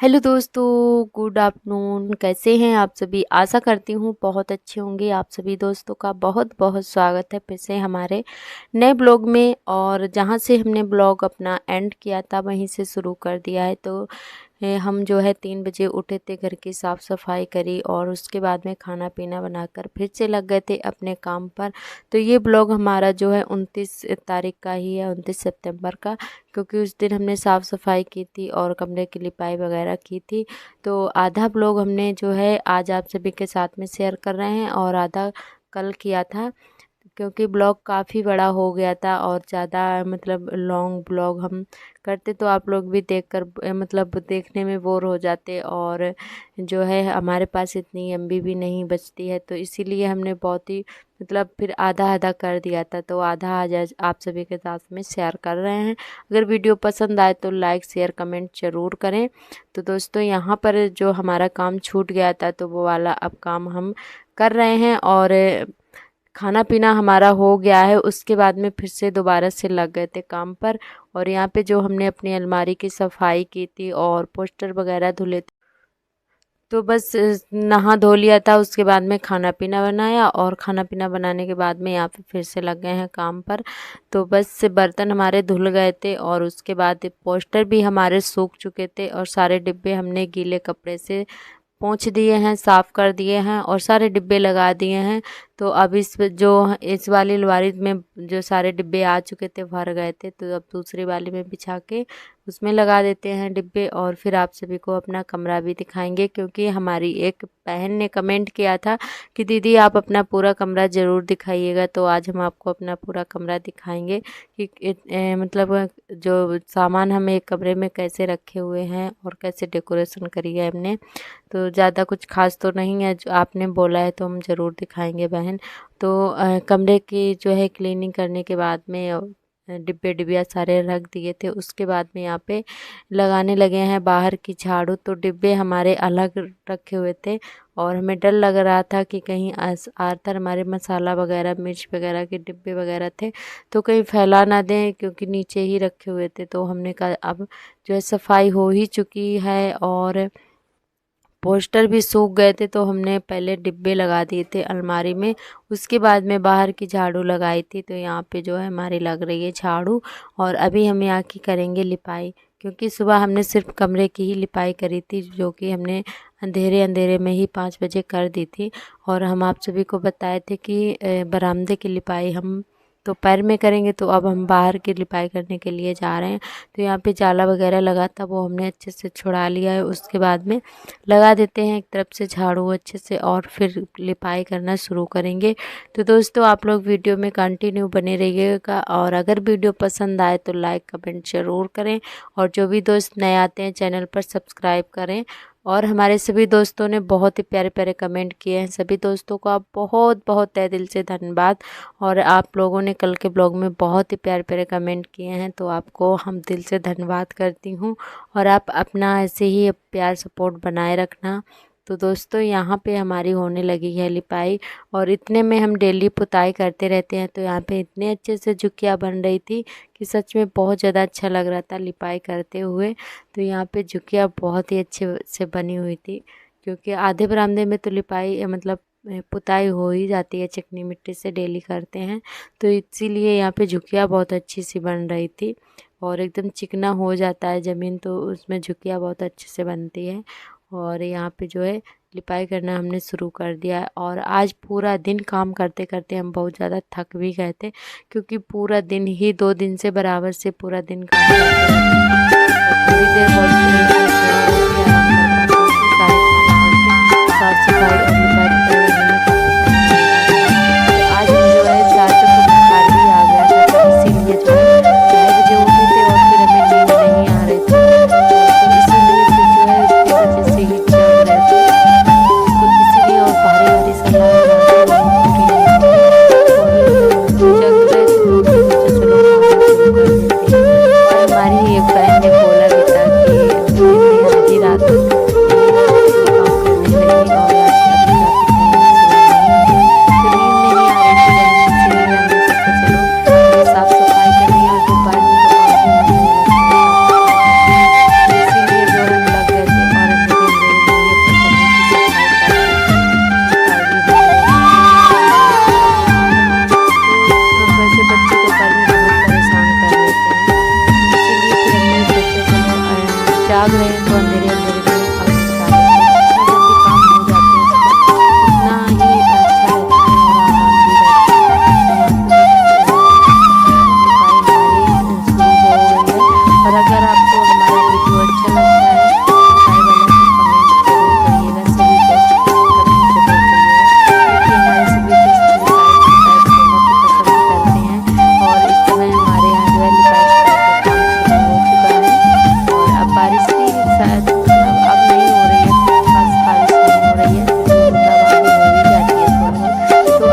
Hello दोस्तों, good afternoon. कैसे हैं आप सभी? आशा करती हूँ बहुत अच्छे होंगे। आप सभी दोस्तों का बहुत बहुत स्वागत है फिर से हमारे नए ब्लॉग में। और जहाँ से हमने ब्लॉग अपना एंड किया था वहीं से शुरू कर दिया है। तो हम जो है 3 बजे उठे थे, घर की साफ़ सफाई करी और उसके बाद में खाना पीना बनाकर फिर से लग गए थे अपने काम पर। तो ये ब्लॉग हमारा जो है 29 तारीख का ही है, 29 सितंबर का, क्योंकि उस दिन हमने साफ़ सफाई की थी और कमरे की लिपाई वगैरह की थी। तो आधा ब्लॉग हमने जो है आज आप सभी के साथ में शेयर कर रहे हैं और आधा कल किया था, क्योंकि ब्लॉग काफ़ी बड़ा हो गया था और ज़्यादा मतलब लॉन्ग ब्लॉग हम करते तो आप लोग भी देखकर मतलब देखने में बोर हो जाते, और जो है हमारे पास इतनी एमबी भी नहीं बचती है। तो इसीलिए हमने बहुत ही मतलब फिर आधा आधा कर दिया था। तो आधा आज आप सभी के साथ में शेयर कर रहे हैं। अगर वीडियो पसंद आए तो लाइक शेयर कमेंट ज़रूर करें। तो दोस्तों, यहाँ पर जो हमारा काम छूट गया था तो वो वाला अब काम हम कर रहे हैं, और खाना पीना हमारा हो गया है। उसके बाद में फिर से दोबारा से लग गए थे काम पर। और यहाँ पे जो हमने अपनी अलमारी की सफाई की थी और पोस्टर वगैरह धुले थे, तो बस नहा धो लिया था। उसके बाद में खाना पीना बनाया और खाना पीना बनाने के बाद में यहाँ पे फिर से लग गए हैं काम पर। तो बस बर्तन हमारे धुल गए थे और उसके बाद पोस्टर भी हमारे सूख चुके थे और सारे डिब्बे हमने गीले कपड़े से पोंछ दिए हैं, साफ़ कर दिए हैं और सारे डिब्बे लगा दिए हैं। तो अब इस वाली अलमारी में जो सारे डिब्बे आ चुके थे, भर गए थे, तो अब दूसरी वाली में बिछा के उसमें लगा देते हैं डिब्बे। और फिर आप सभी को अपना कमरा भी दिखाएंगे, क्योंकि हमारी एक बहन ने कमेंट किया था कि दीदी आप अपना पूरा कमरा ज़रूर दिखाइएगा। तो आज हम आपको अपना पूरा कमरा दिखाएंगे कि मतलब जो सामान हम एक कमरे में कैसे रखे हुए हैं और कैसे डेकोरेशन करी है हमने। तो ज़्यादा कुछ खास तो नहीं है, जो आपने बोला है तो हम ज़रूर दिखाएंगे बहन। तो कमरे की जो है क्लीनिंग करने के बाद में डिब्बे डिबिया सारे रख दिए थे। उसके बाद में यहाँ पे लगाने लगे हैं बाहर की झाड़ू। तो डिब्बे हमारे अलग रखे हुए थे और हमें डर लग रहा था कि कहीं आर्थर हमारे मसाला वगैरह मिर्च वगैरह के डिब्बे वगैरह थे तो कहीं फैला ना दें, क्योंकि नीचे ही रखे हुए थे। तो हमने कहा अब जो है सफाई हो ही चुकी है और पोस्टर भी सूख गए थे, तो हमने पहले डिब्बे लगा दिए थे अलमारी में। उसके बाद में बाहर की झाड़ू लगाई थी। तो यहाँ पे जो है हमारी लग रही है झाड़ू, और अभी हम यहाँ की करेंगे लिपाई, क्योंकि सुबह हमने सिर्फ कमरे की ही लिपाई करी थी, जो कि हमने अंधेरे अंधेरे में ही 5 बजे कर दी थी। और हम आप सभी को बताए थे कि बरामदे की लिपाई हम दोपहर में करेंगे। तो अब हम बाहर की लिपाई करने के लिए जा रहे हैं। तो यहाँ पे जाला वगैरह लगा था, वो हमने अच्छे से छुड़ा लिया है। उसके बाद में लगा देते हैं एक तरफ से झाड़ू अच्छे से और फिर लिपाई करना शुरू करेंगे। तो दोस्तों, आप लोग वीडियो में कंटिन्यू बने रहिएगा, और अगर वीडियो पसंद आए तो लाइक कमेंट ज़रूर करें, और जो भी दोस्त नए आते हैं चैनल पर सब्सक्राइब करें। और हमारे सभी दोस्तों ने बहुत ही प्यारे प्यारे कमेंट किए हैं, सभी दोस्तों का बहुत बहुत तहे दिल से धन्यवाद। और आप लोगों ने कल के ब्लॉग में बहुत ही प्यारे प्यारे कमेंट किए हैं, तो आपको हम दिल से धन्यवाद करती हूँ। और आप अपना ऐसे ही प्यार सपोर्ट बनाए रखना। तो दोस्तों, यहाँ पे हमारी होने लगी है लिपाई, और इतने में हम डेली पुताई करते रहते हैं। तो यहाँ पे इतने अच्छे से झुकिया बन रही थी कि सच में बहुत ज़्यादा अच्छा लग रहा था लिपाई करते हुए। तो यहाँ पे झुकिया बहुत ही अच्छे से बनी हुई थी, क्योंकि आधे बरामदे में तो लिपाई मतलब पुताई हो ही जाती है, चिकनी मिट्टी से डेली करते हैं। तो इसीलिए यहाँ पे झुकिया बहुत अच्छी सी बन रही थी, और एकदम चिकना हो जाता है ज़मीन, तो उसमें झुकिया बहुत अच्छे से बनती है। और यहाँ पे जो है लिपाई करना हमने शुरू कर दिया है। और आज पूरा दिन काम करते करते हम बहुत ज़्यादा थक भी गए थे, क्योंकि पूरा दिन ही 2 दिन से बराबर से पूरा दिन काम करते रहते हैं। और थोड़ी देर बहुत थोड़ा बहुत ही आराम कर पाते थे। सारे काम करके साफ सफाई और लिपाई करने में काफ़ी टाइम लग जाता है। तो आज हम जो है 4 तक बुखार भी आ गया था, तो इसीलिए जो है 6 बजे उठे थे और फिर हमें नींद नहीं आ रही थी। तो इसीलिए फिर जो है उसकी वजह से ही जग रहे थे। तो इसीलिए और भारी भारी सलाह लगा के नींद टूटी नहीं थी, और जग रहे थे तो फिर सोचा चलो खाना शुरू कर देते हैं। और हमारी एक बहन ने बोला भी था कि इतनी आधी रात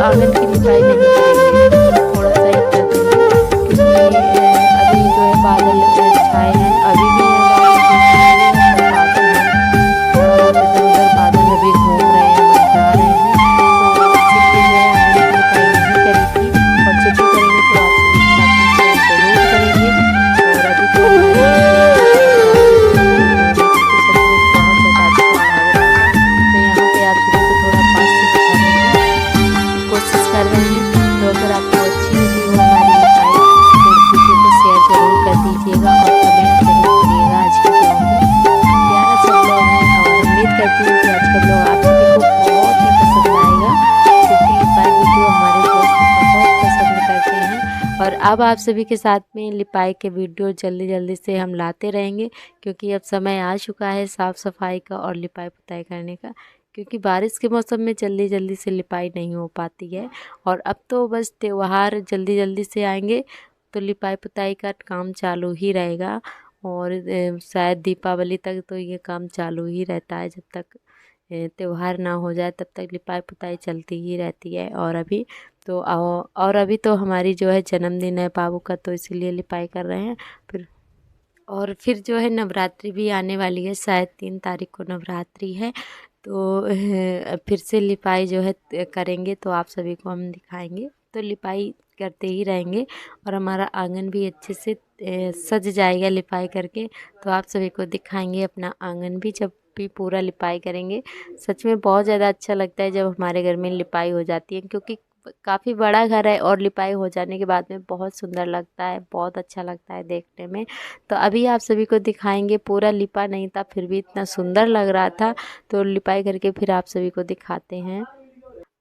आंगन की लिपाई नहीं करेंगे, मतलब थोड़ा सा ही कर देंगे, क्योंकि अभी जो है बादल छाए हैं, अभी भी है बादल, बिल्कुल भी है, पर बादल हैं, थोड़ा बहुत इधर उधर बादल अभी घूम रहे हैं, मंडरा रहे हैं, तो इसीलिए जो है आंगन की लिपाई नहीं करी थी। और जब भी करेंगे तो आप सभी के साथ में शेयर ज़रूर करेंगे। और अभी तो हमारे घर में लिपाई चालू ही थी, तो सच में बहुत ज़्यादा अच्छा लग रहा था। तो यहाँ पे आप सभी को थोड़ा पास से दिखाने की कोशिश कर रहे हैं। तो अगर आपको अच्छी लगी हो हमारी लिपाई तो वीडियो को शेयर ज़रूर कर दीजिएगा और कमेंट ज़रूर करिएगा आज के ब्लॉग में। प्यारा सा ब्लॉग है और उम्मीद करती हूँ कि आज का ब्लॉग आप सभी को बहुत ही पसंद आएगा, क्योंकि लिपाई वीडियो हमारे दोस्त बहुत पसंद करते हैं। और अब आप सभी के साथ में लिपाई के वीडियो जल्दी जल्दी से हम लाते रहेंगे, क्योंकि अब समय आ चुका है साफ़ सफाई का और लिपाई पुताई करने का, क्योंकि बारिश के मौसम में जल्दी जल्दी से लिपाई नहीं हो पाती है। और अब तो बस त्योहार जल्दी जल्दी से आएंगे तो लिपाई पुताई का काम चालू ही रहेगा। और शायद दीपावली तक तो ये काम चालू ही रहता है, जब तक त्योहार ना हो जाए तब तक लिपाई पुताई चलती ही रहती है। और अभी तो और अभी तो हमारी जो है जन्मदिन है बाबू का, तो इसीलिए लिपाई कर रहे हैं। फिर जो है नवरात्रि भी आने वाली है, शायद 3 तारीख को नवरात्रि है, तो फिर से लिपाई जो है करेंगे, तो आप सभी को हम दिखाएंगे। तो लिपाई करते ही रहेंगे और हमारा आंगन भी अच्छे से सज जाएगा लिपाई करके, तो आप सभी को दिखाएंगे अपना आंगन भी जब भी पूरा लिपाई करेंगे। सच में बहुत ज़्यादा अच्छा लगता है जब हमारे घर में लिपाई हो जाती है, क्योंकि काफ़ी बड़ा घर है और लिपाई हो जाने के बाद में बहुत सुंदर लगता है, बहुत अच्छा लगता है देखने में। तो अभी आप सभी को दिखाएंगे, पूरा लिपा नहीं था फिर भी इतना सुंदर लग रहा था, तो लिपाई करके फिर आप सभी को दिखाते हैं।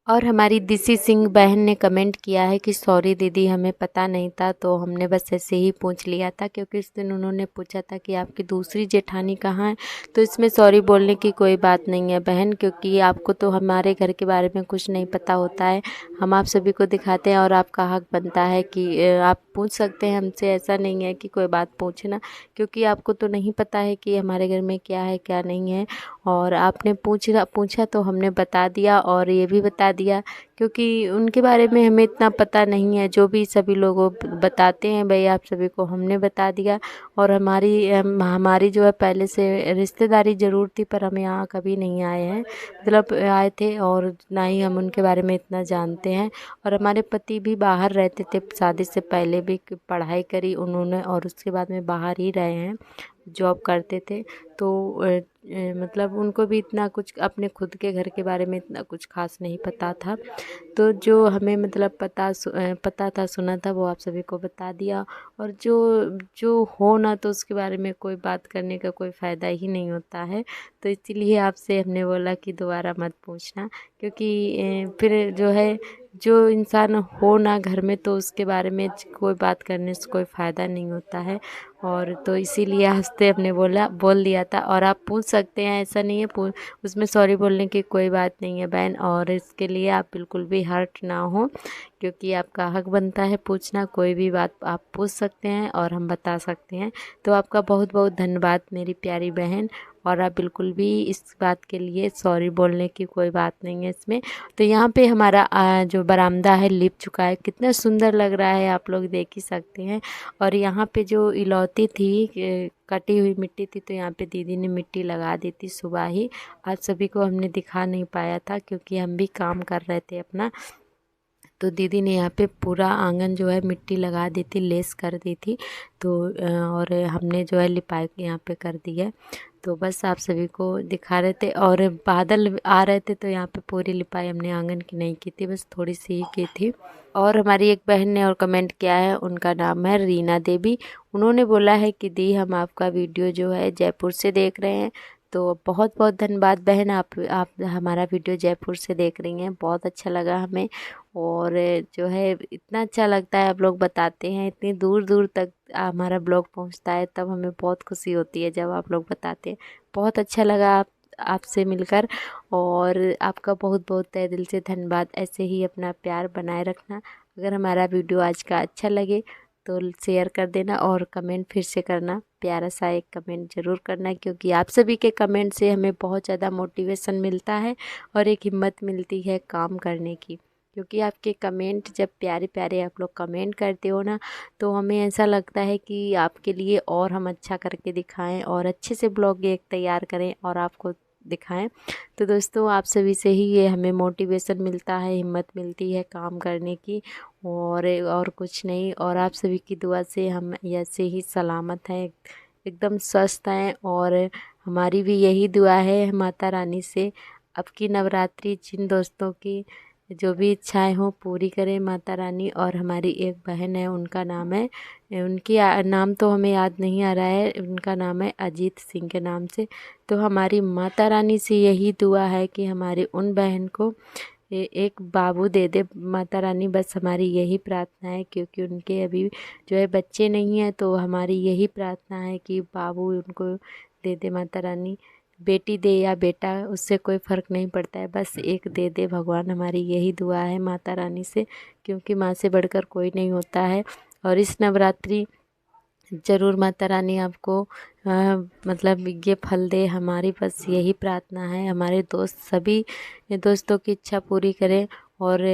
और हमारी दिसी सिंह बहन ने कमेंट किया है कि सॉरी दीदी, हमें पता नहीं था, तो हमने बस ऐसे ही पूछ लिया था, क्योंकि इस दिन उन्होंने पूछा था कि आपकी दूसरी जेठानी कहाँ है। तो इसमें सॉरी बोलने की कोई बात नहीं है बहन, क्योंकि आपको तो हमारे घर के बारे में कुछ नहीं पता होता है, हम आप सभी को दिखाते हैं और आपका हक बनता है कि आप पूछ सकते हैं हमसे, ऐसा नहीं है कि कोई बात पूछना, क्योंकि आपको तो नहीं पता है कि हमारे घर में क्या है क्या नहीं है। और आपने पूछा तो हमने बता दिया, और ये भी बता दिया, क्योंकि उनके बारे में हमें इतना पता नहीं है, जो भी सभी लोगों बताते हैं भाई आप सभी को हमने बता दिया। और हमारी जो है पहले से रिश्तेदारी ज़रूर थी, पर हम यहाँ कभी नहीं आए हैं, मतलब आए थे और ना ही हम उनके बारे में इतना जानते हैं। और हमारे पति भी बाहर रहते थे, शादी से पहले भी पढ़ाई करी उन्होंने और उसके बाद में बाहर ही रहे हैं, जॉब करते थे। तो मतलब उनको भी इतना कुछ अपने खुद के घर के बारे में इतना कुछ खास नहीं पता था, तो जो हमें मतलब पता था सुना था वो आप सभी को बता दिया। और जो जो हो ना, तो उसके बारे में कोई बात करने का कोई फ़ायदा ही नहीं होता है, तो इसीलिए आपसे हमने बोला कि दोबारा मत पूछना, क्योंकि फिर जो है जो इंसान हो ना घर में, तो उसके बारे में कोई बात करने से कोई फ़ायदा नहीं होता है। और तो इसीलिए हंसते हमने बोल दिया था। और आप पूछ सकते हैं, ऐसा नहीं है, उसमें सॉरी बोलने की कोई बात नहीं है बहन, और इसके लिए आप बिल्कुल भी हर्ट ना हो, क्योंकि आपका हक बनता है पूछना, कोई भी बात आप पूछ सकते हैं और हम बता सकते हैं। तो आपका बहुत बहुत धन्यवाद मेरी प्यारी बहन, और आप बिल्कुल भी इस बात के लिए सॉरी बोलने की कोई बात नहीं है इसमें। तो यहाँ पे हमारा जो बरामदा है लिप चुका है, कितना सुंदर लग रहा है, आप लोग देख ही सकते हैं। और यहाँ पे जो इलौती थी कटी हुई मिट्टी थी, तो यहाँ पे दीदी ने मिट्टी लगा दी थी सुबह ही, आज सभी को हमने दिखा नहीं पाया था क्योंकि हम भी काम कर रहे थे अपना। तो दीदी ने यहाँ पे पूरा आंगन जो है मिट्टी लगा दी थी, लेस कर दी थी, तो और हमने जो है लिपाई यहाँ पे कर दी है। तो बस आप सभी को दिखा रहे थे, और बादल आ रहे थे, तो यहाँ पे पूरी लिपाई हमने आंगन की नहीं की थी, बस थोड़ी सी ही की थी। और हमारी एक बहन ने और कमेंट किया है, उनका नाम है रीना देवी। उन्होंने बोला है कि दी हम आपका वीडियो जो है जयपुर से देख रहे हैं। तो बहुत बहुत धन्यवाद बहन, आप हमारा वीडियो जयपुर से देख रही हैं, बहुत अच्छा लगा हमें। और जो है इतना अच्छा लगता है, आप लोग बताते हैं, इतनी दूर दूर तक हमारा ब्लॉग पहुंचता है, तब हमें बहुत खुशी होती है जब आप लोग बताते हैं। बहुत अच्छा लगा आपसे मिलकर, और आपका बहुत बहुत तहे दिल से धन्यवाद। ऐसे ही अपना प्यार बनाए रखना। अगर हमारा वीडियो आज का अच्छा लगे तो शेयर कर देना, और कमेंट फिर से करना, प्यारा सा एक कमेंट ज़रूर करना, क्योंकि आप सभी के कमेंट से हमें बहुत ज़्यादा मोटिवेशन मिलता है और एक हिम्मत मिलती है काम करने की, क्योंकि आपके कमेंट जब प्यारे प्यारे आप लोग कमेंट करते हो ना, तो हमें ऐसा लगता है कि आपके लिए और हम अच्छा करके दिखाएं और अच्छे से ब्लॉग एक तैयार करें और आपको दिखाएं। तो दोस्तों आप सभी से ही ये हमें मोटिवेशन मिलता है, हिम्मत मिलती है काम करने की, और कुछ नहीं। और आप सभी की दुआ से हम ऐसे ही सलामत हैं, एकदम स्वस्थ हैं। और हमारी भी यही दुआ है माता रानी से, अब की नवरात्रि जिन दोस्तों की जो भी इच्छाएं हो पूरी करे माता रानी। और हमारी एक बहन है, उनका नाम है, उनकी नाम तो हमें याद नहीं आ रहा है, उनका नाम है अजीत सिंह के नाम से। तो हमारी माता रानी से यही दुआ है कि हमारी उन बहन को एक बाबू दे दे माता रानी, बस हमारी यही प्रार्थना है। क्योंकि उनके अभी जो है बच्चे नहीं हैं, तो हमारी यही प्रार्थना है कि बाबू उनको दे दे माता रानी। बेटी दे या बेटा, उससे कोई फ़र्क नहीं पड़ता है, बस एक दे दे भगवान, हमारी यही दुआ है माता रानी से। क्योंकि माँ से बढ़कर कोई नहीं होता है। और इस नवरात्रि ज़रूर माता रानी आपको मतलब ये फल दे, हमारी बस यही प्रार्थना है। हमारे दोस्त सभी दोस्तों की इच्छा पूरी करें, और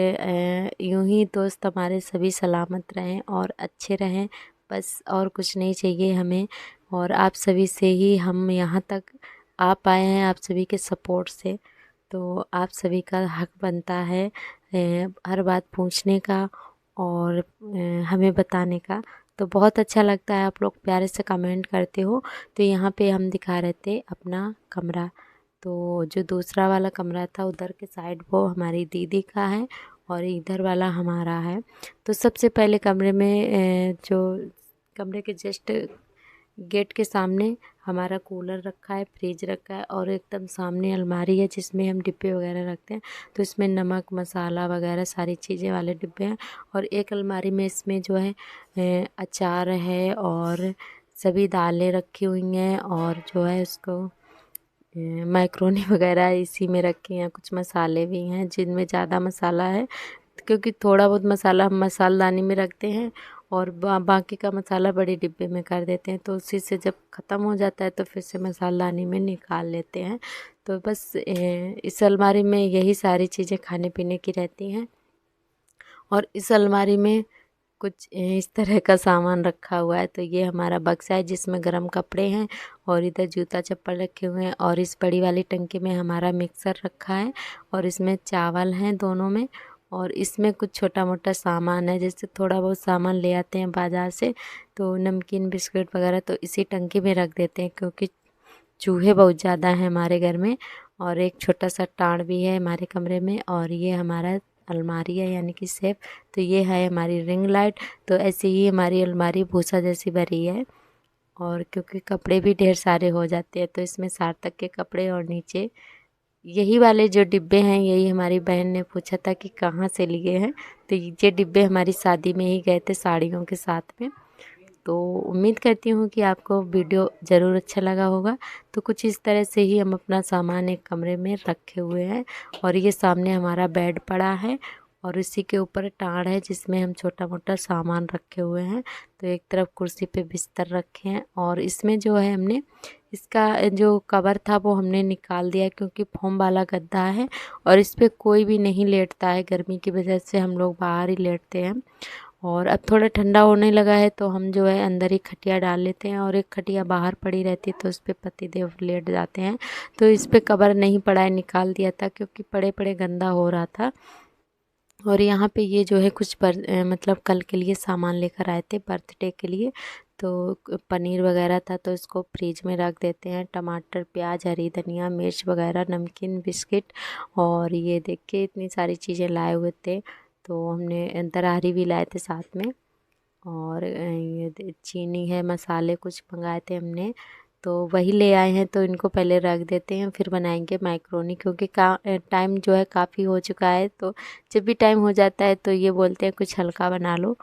यूं ही दोस्त हमारे सभी सलामत रहें और अच्छे रहें, बस और कुछ नहीं चाहिए हमें। और आप सभी से ही हम यहाँ तक आ पाए हैं, आप सभी के सपोर्ट से। तो आप सभी का हक बनता है हर बात पूछने का और हमें बताने का। तो बहुत अच्छा लगता है, आप लोग प्यारे से कमेंट करते हो। तो यहाँ पे हम दिखा रहे थे अपना कमरा, तो जो दूसरा वाला कमरा था उधर के साइड वो हमारी दीदी का है और इधर वाला हमारा है। तो सबसे पहले कमरे में जो कमरे के जस्ट गेट के सामने हमारा कूलर रखा है, फ्रिज रखा है, और एकदम सामने अलमारी है जिसमें हम डिब्बे वगैरह रखते हैं। तो इसमें नमक मसाला वगैरह सारी चीज़ें वाले डिब्बे हैं। और एक अलमारी में इसमें जो है अचार है और सभी दालें रखी हुई हैं, और जो है उसको मैक्रोनी वगैरह इसी में रखे हैं। कुछ मसाले भी हैं जिनमें ज़्यादा मसाला है, क्योंकि थोड़ा बहुत मसाला हम मसालदानी में रखते हैं और बाकी का मसाला बड़े डिब्बे में कर देते हैं। तो उसी से जब ख़त्म हो जाता है तो फिर से मसालदानी में निकाल लेते हैं। तो बस इस अलमारी में यही सारी चीज़ें खाने पीने की रहती हैं। और इस अलमारी में कुछ इस तरह का सामान रखा हुआ है। तो ये हमारा बक्सा है जिसमें गर्म कपड़े हैं, और इधर जूता चप्पल रखे हुए हैं। और इस बड़ी वाली टंकी में हमारा मिक्सर रखा है, और इसमें चावल हैं दोनों में। और इसमें कुछ छोटा मोटा सामान है, जैसे थोड़ा बहुत सामान ले आते हैं बाज़ार से, तो नमकीन बिस्किट वगैरह तो इसी टंकी में रख देते हैं, क्योंकि चूहे बहुत ज़्यादा हैं हमारे घर में। और एक छोटा सा टाड़ भी है हमारे कमरे में। और ये हमारा अलमारी है यानी कि सेफ। तो ये है हमारी रिंग लाइट। तो ऐसे ही हमारी अलमारी भूसा जैसी भरी है। और क्योंकि कपड़े भी ढेर सारे हो जाते हैं, तो इसमें सार्थक के कपड़े, और नीचे यही वाले जो डिब्बे हैं, यही हमारी बहन ने पूछा था कि कहाँ से लिए हैं। तो ये डिब्बे हमारी शादी में ही गए थे साड़ियों के साथ में। तो उम्मीद करती हूँ कि आपको वीडियो ज़रूर अच्छा लगा होगा। तो कुछ इस तरह से ही हम अपना सामान एक कमरे में रखे हुए हैं। और ये सामने हमारा बेड पड़ा है, और इसी के ऊपर टाड़ है जिसमें हम छोटा मोटा सामान रखे हुए हैं। तो एक तरफ कुर्सी पे बिस्तर रखे हैं, और इसमें जो है हमने इसका जो कवर था वो हमने निकाल दिया, क्योंकि फोम वाला गद्दा है और इस पर कोई भी नहीं लेटता है। गर्मी की वजह से हम लोग बाहर ही लेटते हैं। और अब थोड़ा ठंडा होने लगा है तो हम जो है अंदर ही खटिया डाल लेते हैं, और एक खटिया बाहर पड़ी रहती है तो उस पर पतिदेव लेट जाते हैं। तो इस पर कवर नहीं पड़ा है, निकाल दिया था क्योंकि पड़े पड़े गंदा हो रहा था। और यहाँ पे ये जो है कुछ मतलब कल के लिए सामान लेकर आए थे बर्थडे के लिए। तो पनीर वगैरह था, तो इसको फ्रिज में रख देते हैं। टमाटर प्याज हरी धनिया मिर्च वगैरह नमकीन बिस्किट, और ये देख के इतनी सारी चीज़ें लाए हुए थे। तो हमने दरारी भी लाए थे साथ में। और ये चीनी है मसाले कुछ मंगाए थे हमने, तो वही ले आए हैं। तो इनको पहले रख देते हैं, फिर बनाएंगे मैक्रोनी, क्योंकि टाइम जो है काफ़ी हो चुका है। तो जब भी टाइम हो जाता है तो ये बोलते हैं कुछ हल्का बना लो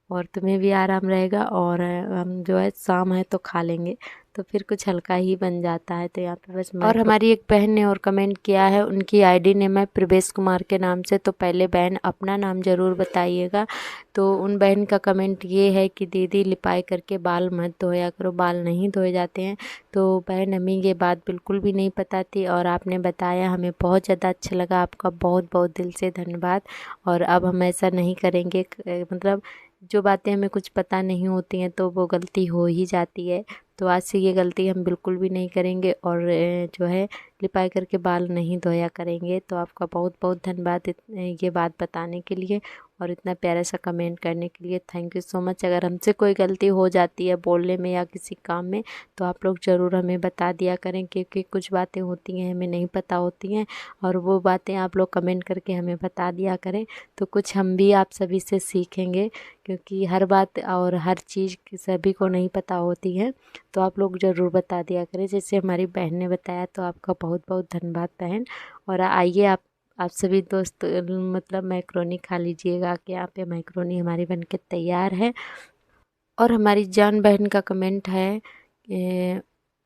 और तुम्हें भी आराम रहेगा, और हम जो है शाम है तो खा लेंगे। तो फिर कुछ हल्का ही बन जाता है। तो यहाँ पे बस और हमारी एक बहन ने और कमेंट किया है, उनकी आईडी नेम है प्रवेश कुमार के नाम से। तो पहले बहन अपना नाम ज़रूर बताइएगा। तो उन बहन का कमेंट ये है कि दीदी लिपाई करके बाल मत धोया करो, बाल नहीं धोए जाते हैं। तो बहन हमें ये बात बिल्कुल भी नहीं पता थी और आपने बताया, हमें बहुत ज़्यादा अच्छा लगा। आपका बहुत बहुत दिल से धन्यवाद। और अब हम ऐसा नहीं करेंगे। मतलब जो बातें हमें कुछ पता नहीं होती हैं तो वो गलती हो ही जाती है। तो आज से ये गलती हम बिल्कुल भी नहीं करेंगे और जो है लिपाई करके बाल नहीं धोया करेंगे। तो आपका बहुत बहुत धन्यवाद ये बात बताने के लिए और इतना प्यारा सा कमेंट करने के लिए। Thank you so much. अगर हमसे कोई गलती हो जाती है बोलने में या किसी काम में तो आप लोग ज़रूर हमें बता दिया करें, क्योंकि कुछ बातें होती हैं हमें नहीं पता होती हैं और वो बातें आप लोग कमेंट करके हमें बता दिया करें। तो कुछ हम भी आप सभी से सीखेंगे, क्योंकि हर बात और हर चीज़ सभी को नहीं पता होती है। तो आप लोग ज़रूर बता दिया करें, जैसे हमारी बहन ने बताया। तो आपका बहुत बहुत धन्यवाद बहन। और आइए आप सभी दोस्त मतलब मैक्रोनी खा लीजिएगा कि यहाँ पे मैक्रोनी हमारी बन के तैयार है। और हमारी जान बहन का कमेंट है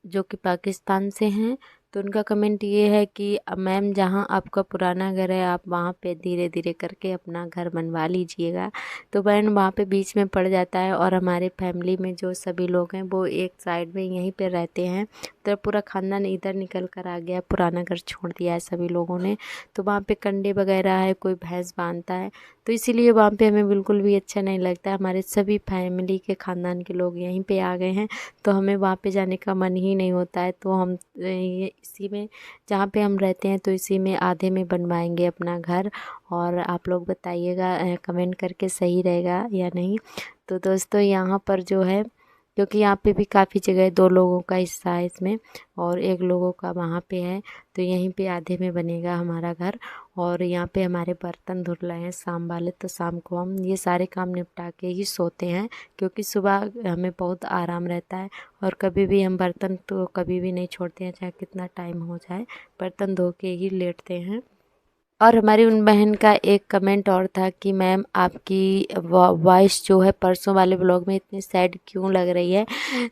जो कि पाकिस्तान से हैं। तो उनका कमेंट ये है कि मैम जहाँ आपका पुराना घर है आप वहाँ पे धीरे धीरे करके अपना घर बनवा लीजिएगा। तो बहन वहाँ पे बीच में पड़ जाता है और हमारे फैमिली में जो सभी लोग हैं वो एक साइड में यहीं पे रहते हैं। तो पूरा खानदान इधर निकल कर आ गया, पुराना घर छोड़ दिया है सभी लोगों ने। तो वहाँ पे कंडे वगैरह है, कोई भैंस बांधता है, तो इसीलिए वहाँ पे हमें बिल्कुल भी अच्छा नहीं लगता। हमारे सभी फैमिली के ख़ानदान के लोग यहीं पे आ गए हैं तो हमें वहाँ पे जाने का मन ही नहीं होता है। तो हम ये इसी में जहाँ पे हम रहते हैं तो इसी में आधे में बनवाएंगे अपना घर। और आप लोग बताइएगा कमेंट करके सही रहेगा या नहीं। तो दोस्तों यहाँ पर जो है, क्योंकि यहाँ पे भी काफ़ी जगह 2 लोगों का हिस्सा है इसमें और 1 लोगों का वहाँ पे है। तो यहीं पे आधे में बनेगा हमारा घर। और यहाँ पे हमारे बर्तन धुल रहे हैं शाम वाले, तो शाम को हम ये सारे काम निपटा के ही सोते हैं, क्योंकि सुबह हमें बहुत आराम रहता है। और कभी भी हम बर्तन तो कभी भी नहीं छोड़ते हैं, चाहे कितना टाइम हो जाए, बर्तन धो के ही लेटते हैं। और हमारी उन बहन का एक कमेंट और था कि मैम आपकी वॉइस जो है परसों वाले ब्लॉग में इतनी सैड क्यों लग रही है।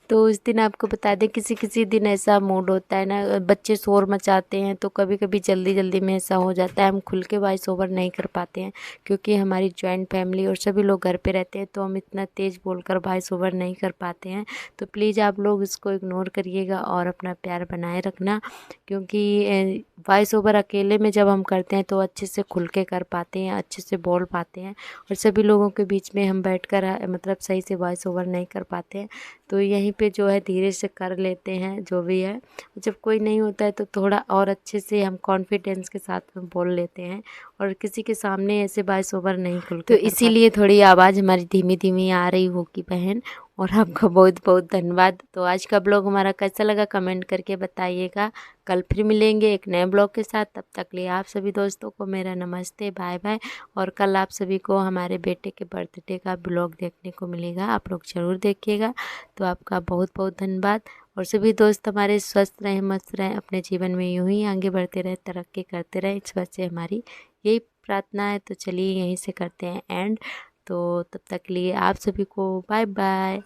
तो उस दिन आपको बता दें, किसी किसी दिन ऐसा मूड होता है ना, बच्चे शोर मचाते हैं तो कभी कभी जल्दी जल्दी में ऐसा हो जाता है, हम खुल के वॉइस ओवर नहीं कर पाते हैं, क्योंकि हमारी जॉइंट फैमिली और सभी लोग घर पे रहते हैं तो हम इतना तेज़ बोलकर वॉइस ओवर नहीं कर पाते हैं। तो प्लीज़ आप लोग इसको इग्नोर करिएगा और अपना प्यार बनाए रखना, क्योंकि वॉइस ओवर अकेले में जब हम करते हैं तो अच्छे से खुल के कर पाते हैं, अच्छे से बोल पाते हैं। और सभी लोगों के बीच में हम बैठकर मतलब सही से वॉइस ओवर नहीं कर पाते हैं। तो यहीं पे जो है धीरे से कर लेते हैं जो भी है। जब कोई नहीं होता है तो थोड़ा और अच्छे से हम कॉन्फिडेंस के साथ में बोल लेते हैं और किसी के सामने ऐसे वॉइस ओवर नहीं खुल के, तो इसीलिए थोड़ी आवाज़ हमारी धीमी धीमी आ रही होगी बहन। और आपका बहुत बहुत धन्यवाद। तो आज का ब्लॉग हमारा कैसा लगा कमेंट करके बताइएगा। कल फिर मिलेंगे एक नए ब्लॉग के साथ, तब तक लिए आप सभी दोस्तों को मेरा नमस्ते, बाय बाय। और कल आप सभी को हमारे बेटे के बर्थडे का ब्लॉग देखने को मिलेगा, आप लोग ज़रूर देखिएगा। तो आपका बहुत बहुत धन्यवाद। और सभी दोस्त हमारे स्वस्थ रहें, मस्त रहें, अपने जीवन में यूं ही आगे बढ़ते रहें, तरक्की करते रहें, इस वजह से हमारी यही प्रार्थना है। तो चलिए यहीं से करते हैं एंड। तो तब तक लिए आप सभी को बाय बाय।